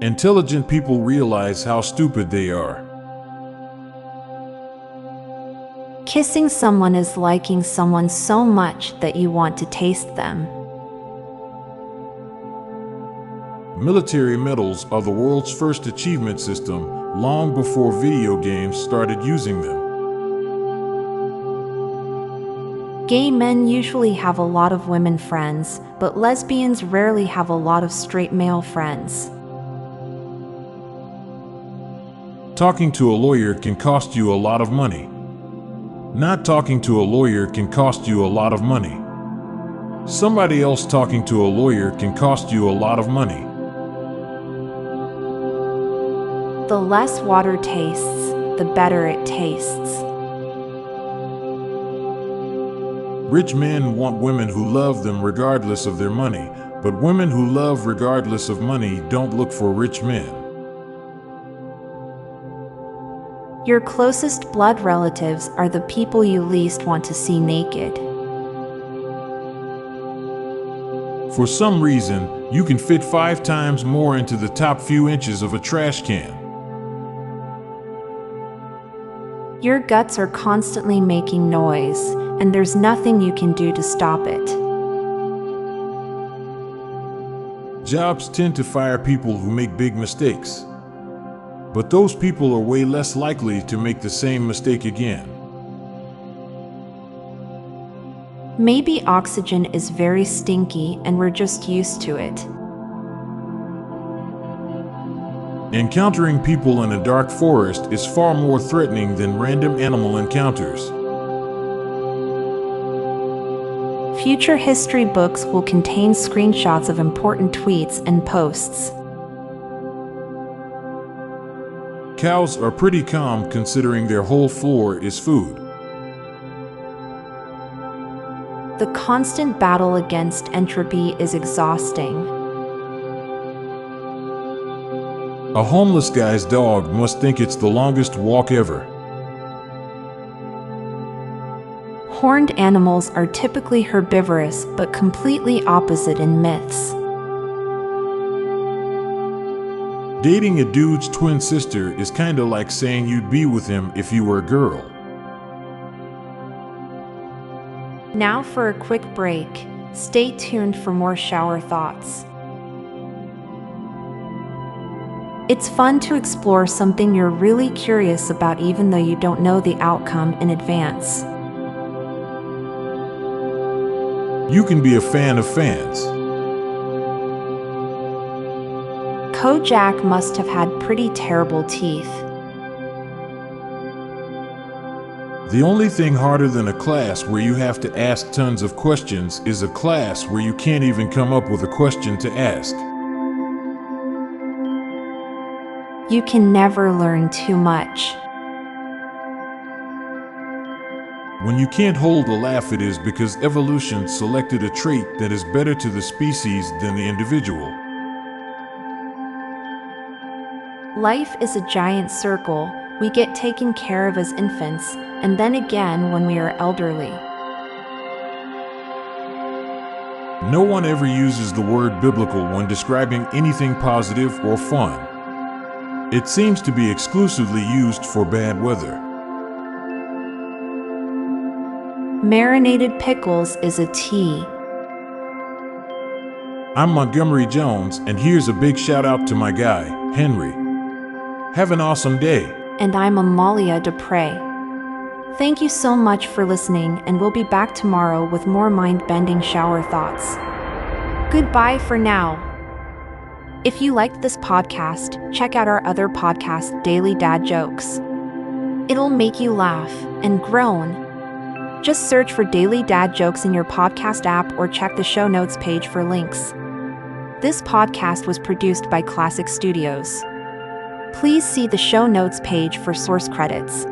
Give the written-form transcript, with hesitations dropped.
Intelligent people realize how stupid they are. Kissing someone is liking someone so much that you want to taste them. Military medals are the world's first achievement system, long before video games started using them. Gay men usually have a lot of women friends, but lesbians rarely have a lot of straight male friends. Talking to a lawyer can cost you a lot of money. Not talking to a lawyer can cost you a lot of money. Somebody else talking to a lawyer can cost you a lot of money. The less water tastes, the better it tastes. Rich men want women who love them regardless of their money, but women who love regardless of money don't look for rich men. Your closest blood relatives are the people you least want to see naked. For some reason, you can fit 5 times more into the top few inches of a trash can. Your guts are constantly making noise, and there's nothing you can do to stop it. Jobs tend to fire people who make big mistakes. But those people are way less likely to make the same mistake again. Maybe oxygen is very stinky and we're just used to it. Encountering people in a dark forest is far more threatening than random animal encounters. Future history books will contain screenshots of important tweets and posts. Cows are pretty calm considering their whole floor is food. The constant battle against entropy is exhausting. A homeless guy's dog must think it's the longest walk ever. Horned animals are typically herbivorous but completely opposite in myths. Dating a dude's twin sister is kinda like saying you'd be with him if you were a girl. Now for a quick break. Stay tuned for more shower thoughts. It's fun to explore something you're really curious about even though you don't know the outcome in advance. You can be a fan of fans. Kojak must have had pretty terrible teeth. The only thing harder than a class where you have to ask tons of questions is a class where you can't even come up with a question to ask. You can never learn too much. When you can't hold a laugh, it is because evolution selected a trait that is better to the species than the individual. Life is a giant circle. We get taken care of as infants, and then again when we are elderly. No one ever uses the word biblical when describing anything positive or fun. It seems to be exclusively used for bad weather. Marinated pickles is a tea. I'm Montgomery Jones, and here's a big shout out to my guy, Henry. Have an awesome day. And I'm Amalia Dupre. Thank you so much for listening, and we'll be back tomorrow with more mind-bending shower thoughts. Goodbye for now. If you liked this podcast, check out our other podcast, Daily Dad Jokes. It'll make you laugh and groan. Just search for Daily Dad Jokes in your podcast app or check the show notes page for links. This podcast was produced by Klassic Studios. Please see the show notes page for source credits.